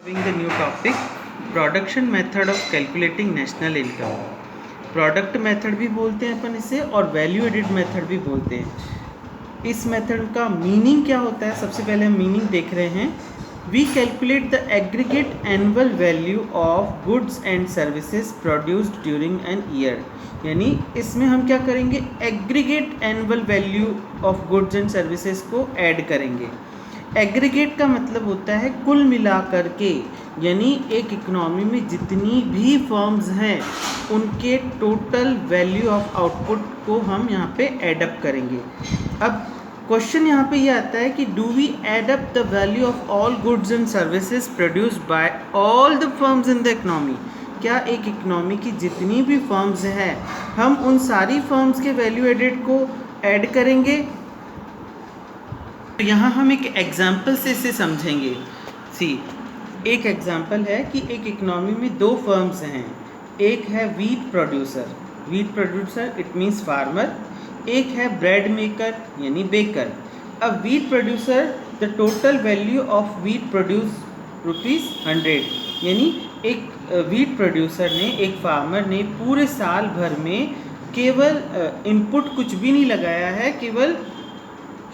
The new topic production method of calculating national income. Product method भी बोलते हैं अपन इसे और वैल्यू एडिड मेथड भी बोलते हैं। इस मेथड का मीनिंग क्या होता है, सबसे पहले हम मीनिंग देख रहे हैं। We calculate the aggregate annual value of goods and services produced during an year. यानी इसमें हम क्या करेंगे, aggregate annual value of goods and services को ऐड करेंगे। एग्रीगेट का मतलब होता है कुल मिलाकर के, यानी एक इकोनॉमी में जितनी भी फर्म्स हैं उनके टोटल वैल्यू ऑफ आउटपुट को हम यहाँ पे ऐड अप करेंगे। अब क्वेश्चन यहाँ पे ये आता है कि do we add up the value of all goods and services produced by all the firms in the economy. क्या एक इकोनॉमी की जितनी भी फर्म्स हैं हम उन सारी फर्म्स के वैल्यू एडेड को ऐड करेंगे। तो यहाँ हम एक एग्जाम्पल से इसे समझेंगे। एक एग्जाम्पल है कि एक इकोनॉमी में दो फर्म्स हैं, एक है wheat producer it means farmer, एक है ब्रेड मेकर यानी बेकर। अब wheat producer the total value of wheat produce ₹100, यानी एक वीट प्रोड्यूसर ने, एक फार्मर ने पूरे साल भर में केवल इनपुट कुछ भी नहीं लगाया है, केवल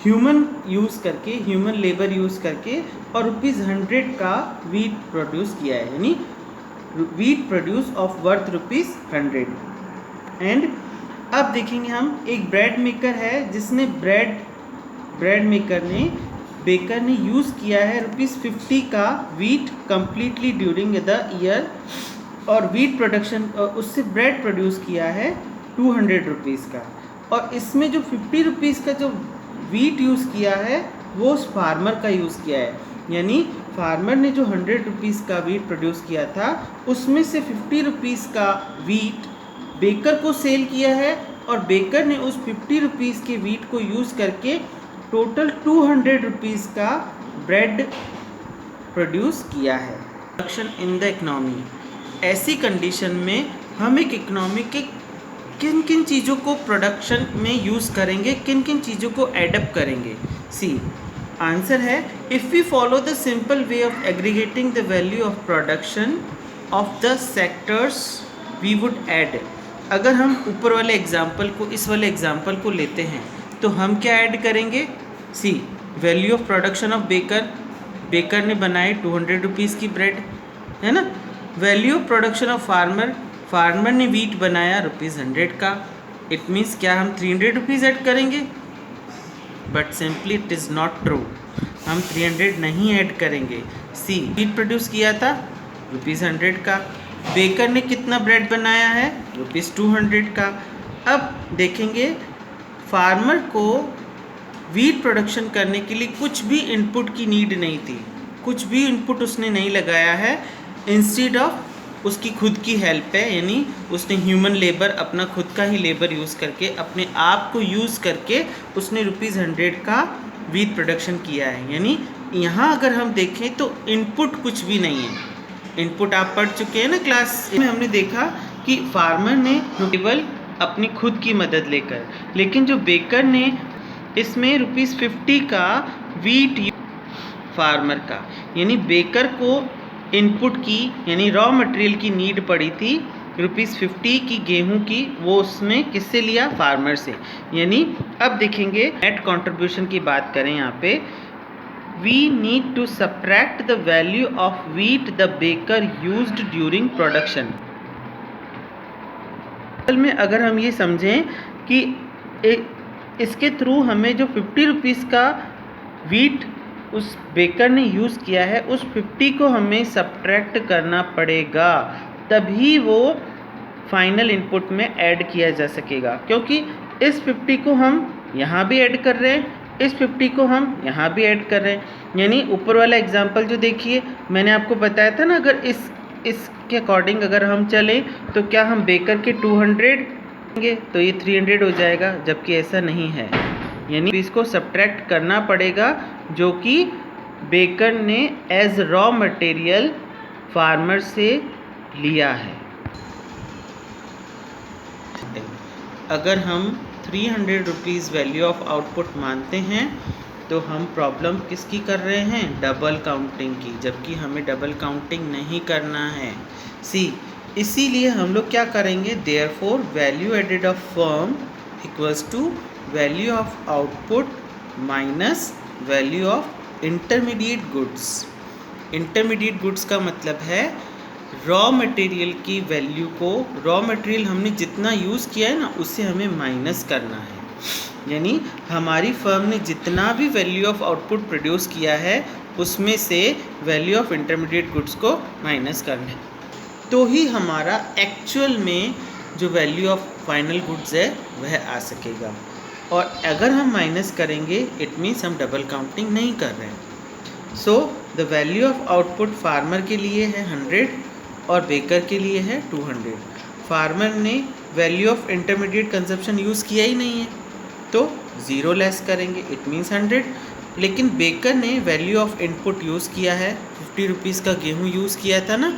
ह्यूमन लेबर यूज़ करके और ₹100 का वीट प्रोड्यूस किया है, यानी wheat produce of worth ₹100। And अब देखेंगे हम, एक ब्रेड मेकर है जिसने बेकर ने यूज़ किया है ₹50 का wheat completely during the year, और वीट प्रोडक्शन उससे ब्रेड प्रोड्यूस किया है ₹200 का। और इसमें जो ₹50 का जो वीट यूज़ किया है वो उस फार्मर का यूज़ किया है, यानी फार्मर ने जो ₹100 का वीट प्रोड्यूस किया था उसमें से ₹50 का वीट बेकर को सेल किया है, और बेकर ने उस ₹50 के वीट को यूज़ करके टोटल ₹200 का ब्रेड प्रोड्यूस किया है। Production in the economy. ऐसी कंडीशन में हम एक इकोनॉमी के किन किन चीज़ों को प्रोडक्शन में यूज़ करेंगे, किन किन चीज़ों को एडअप करेंगे। आंसर है, if we follow the simple way of aggregating the value of production of the sectors we would add. अगर हम ऊपर वाले एग्जाम्पल को, इस वाले एग्जाम्पल को लेते हैं तो हम क्या ऐड करेंगे। Value of production of baker ने बनाए ₹200 की ब्रेड, है ना। Value of production of farmer ने वीट बनाया ₹100 का। इट मीन्स क्या हम ₹300 ऐड करेंगे, but simply it is not true. हम 300 नहीं ऐड करेंगे। वीट प्रोड्यूस किया था ₹100 का, बेकर ने कितना ब्रेड बनाया है ₹200 का। अब देखेंगे, फार्मर को वीट प्रोडक्शन करने के लिए कुछ भी इनपुट की नीड नहीं थी, कुछ भी इनपुट उसने नहीं लगाया है। इंस्टेड ऑफ उसकी खुद की हेल्प है, यानी उसने ह्यूमन लेबर, अपना खुद का ही लेबर यूज़ करके, अपने आप को यूज़ करके उसने ₹100 का वीट प्रोडक्शन किया है। यानी यहाँ अगर हम देखें तो इनपुट कुछ भी नहीं है। इनपुट आप पढ़ चुके हैं ना क्लास में, हमने देखा कि फार्मर ने केवल अपनी खुद की मदद लेकर, लेकिन जो बेकर ने इसमें ₹50 का वीट फार्मर का, यानी बेकर को इनपुट की, यानी रॉ मटेरियल की नीड पड़ी थी ₹50 की गेहूं की, वो उसमें किससे लिया, फार्मर से। यानी अब देखेंगे नेट कंट्रीब्यूशन की बात करें, यहाँ पे we need to subtract the value of wheat the baker used during production. असल में अगर हम ये समझें कि इसके थ्रू हमें जो ₹50 का वीट उस बेकर ने यूज़ किया है, उस 50 को हमें सब्ट्रैक्ट करना पड़ेगा, तभी वो फाइनल इनपुट में ऐड किया जा सकेगा। क्योंकि इस 50 को हम यहाँ भी ऐड कर रहे हैं, इस 50 को हम यहाँ भी ऐड कर रहे हैं। यानी ऊपर वाला एग्जांपल जो देखिए, मैंने आपको बताया था ना, अगर इसके अकॉर्डिंग अगर हम चलें तो क्या हम बेकर के 200 लेंगे तो ये 300 हो जाएगा, जबकि ऐसा नहीं है। यानी इसको सब्ट्रैक्ट करना पड़ेगा जो कि बेकर ने एज रॉ मटेरियल फार्मर से लिया है। अगर हम ₹300 वैल्यू ऑफ आउटपुट मानते हैं तो हम प्रॉब्लम किसकी कर रहे हैं, डबल काउंटिंग की, जबकि हमें डबल काउंटिंग नहीं करना है। सी, इसीलिए हम लोग क्या करेंगे, therefore value added of firm equals to value of output minus value of intermediate goods. Intermediate goods का मतलब है रॉ मटेरियल की वैल्यू को, रॉ मटेरियल हमने जितना यूज़ किया है ना उससे हमें माइनस करना है। यानी हमारी फर्म ने जितना भी वैल्यू ऑफ आउटपुट प्रोड्यूस किया है उसमें से वैल्यू ऑफ इंटरमीडिएट गुड्स को माइनस करना है, तो ही हमारा एक्चुअल में जो वैल्यू ऑफ फाइनल गुड्स है वह आ सकेगा। और अगर हम माइनस करेंगे इट मीन्स हम डबल काउंटिंग नहीं कर रहे हैं। So the value of output farmer के लिए है 100 और बेकर के लिए है 200। फार्मर ने value of intermediate consumption use किया ही नहीं है तो 0 लेस करेंगे, इट मीन्स 100। लेकिन बेकर ने वैल्यू ऑफ इनपुट यूज़ किया है, 50 रुपीज़ का गेहूँ यूज़ किया था ना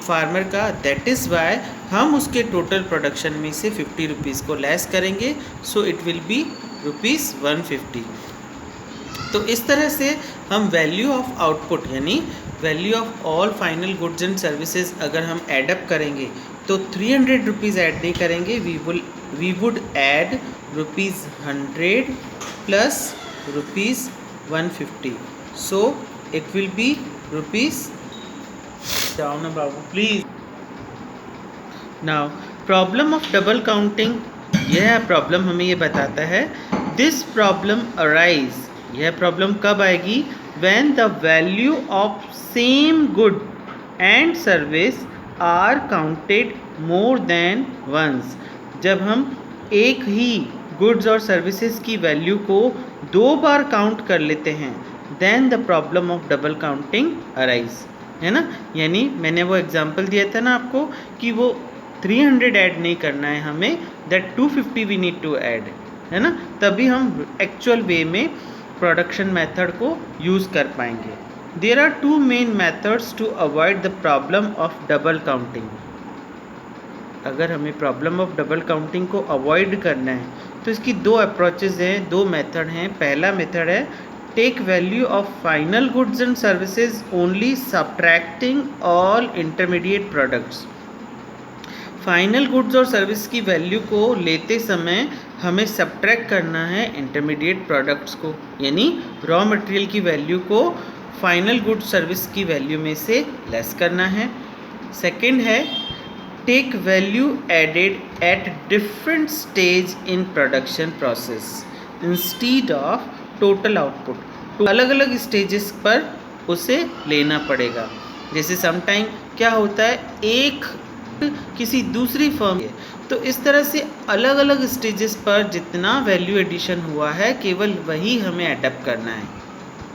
फार्मर का, दैट इज़ वाई हम उसके टोटल प्रोडक्शन में से 50 रुपीज़ को लेस करेंगे, सो इट विल बी ₹150। तो इस तरह से हम वैल्यू ऑफ आउटपुट यानी value of all final goods and services अगर हम एडअप करेंगे तो 300 रुपीज़ ऐड नहीं करेंगे, we would add ₹100 plus ₹150, so it will be rupees down about please. Now problem of double counting, यह प्रॉब्लम हमें ये बताता है दिस प्रॉब्लम अराइज, यह प्रॉब्लम कब आएगी, when the value of same good and service are counted more than once, जब हम एक ही गुड्स और सर्विसेज की वैल्यू को 2 बार काउंट कर लेते हैं, then the problem of double counting arise, है ना। यानी मैंने वो एग्जांपल दिया था ना आपको कि वो 300 ऐड नहीं करना है हमें, that 250 we need to add, है ना, तभी हम एक्चुअल वे में प्रोडक्शन मेथड को यूज़ कर पाएंगे। There are 2 main methods to avoid the problem of double counting. अगर हमें प्रॉब्लम ऑफ डबल काउंटिंग को अवॉइड करना है तो इसकी 2 अप्रोचेज़ हैं, 2 मेथड हैं। पहला मेथड है take value of final goods and services only subtracting all intermediate products. Final goods और सर्विस की वैल्यू को लेते समय हमें सब्ट्रैक्ट करना है इंटरमीडिएट प्रोडक्ट्स को, यानी रॉ मटेरियल की वैल्यू को फाइनल गुड्स सर्विस की वैल्यू में से लेस करना है। सेकंड है take value added at different stage in production process instead of total output, तो अलग अलग स्टेजेस पर उसे लेना पड़ेगा। जैसे समटाइम क्या होता है एक किसी दूसरी फर्म है, तो इस तरह से अलग अलग स्टेजेस पर जितना वैल्यू एडिशन हुआ है केवल वही हमें अडेप्ट करना है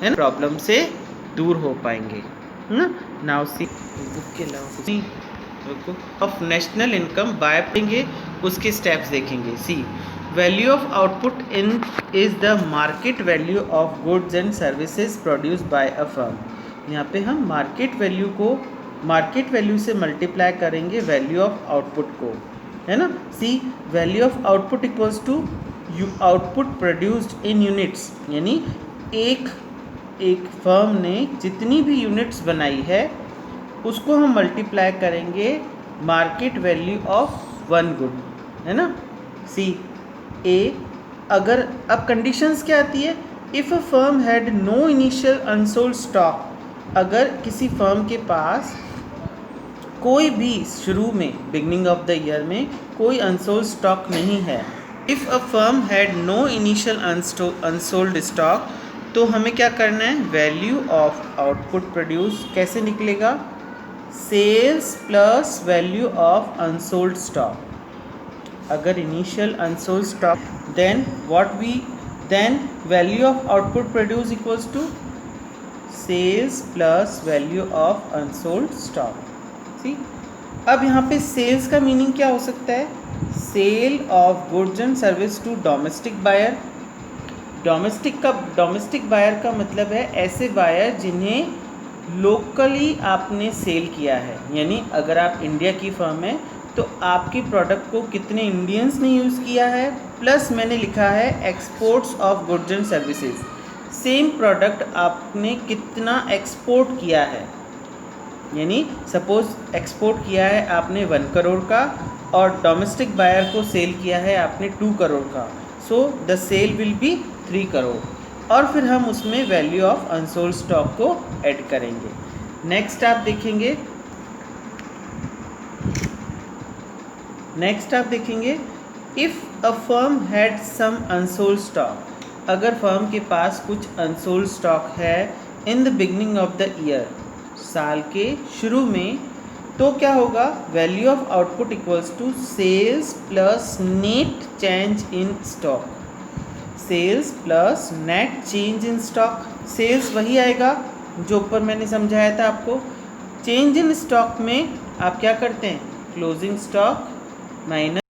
ना, प्रॉब्लम से दूर हो पाएंगे, है ना। नाउ सी बुक के अलावा ऑफ नेशनल इनकम बाय देंगे, उसके स्टेप्स देखेंगे। C value of output in is the market value of goods and services produce by a firm. यहाँ पे हम मार्केट वैल्यू को मार्केट वैल्यू से मल्टीप्लाई करेंगे वैल्यू ऑफ आउटपुट को, है ना। C value of output equals to output produced in units, यानी एक फर्म ने जितनी भी यूनिट्स बनाई है उसको हम मल्टीप्लाई करेंगे मार्केट वैल्यू ऑफ 1 गुड, है ना। सी अगर अब कंडीशंस क्या आती है, if a firm had no initial unsold stock, अगर किसी फर्म के पास कोई भी शुरू में बिगनिंग ऑफ द ईयर में कोई अनसोल्ड स्टॉक नहीं है, if a firm had no initial unsold stock, तो हमें क्या करना है, वैल्यू ऑफ आउटपुट प्रोड्यूस कैसे निकलेगा, sales plus value of unsold stock. अगर initial unsold stock then value of output produce equals to sales plus value of unsold stock। सी अब यहाँ पे सेल्स का मीनिंग क्या हो सकता है, sale of goods and service to domestic buyer. Domestic buyer का मतलब है ऐसे बायर जिन्हें लोकली आपने सेल किया है, यानी अगर आप इंडिया की फर्म है तो आपके प्रोडक्ट को कितने इंडियंस ने यूज़ किया है, प्लस मैंने लिखा है exports of goods and services, same product आपने कितना एक्सपोर्ट किया है, यानी सपोज एक्सपोर्ट किया है आपने 1 करोड़ का और डोमेस्टिक बायर को सेल किया है आपने 2 करोड़ का, so the sale will be 3 crore, और फिर हम उसमें वैल्यू ऑफ अनसोल्ड स्टॉक को ऐड करेंगे। नेक्स्ट आप देखेंगे if a firm had some unsold stock, अगर फर्म के पास कुछ अनसोल्ड स्टॉक है in the beginning of the year, साल के शुरू में, तो क्या होगा, value of output equals to sales plus net change in stock, sales plus net change in stock. Sales वही आएगा जो ऊपर मैंने समझाया था आपको। चेंज इन स्टॉक में आप क्या करते हैं, क्लोजिंग स्टॉक माइनस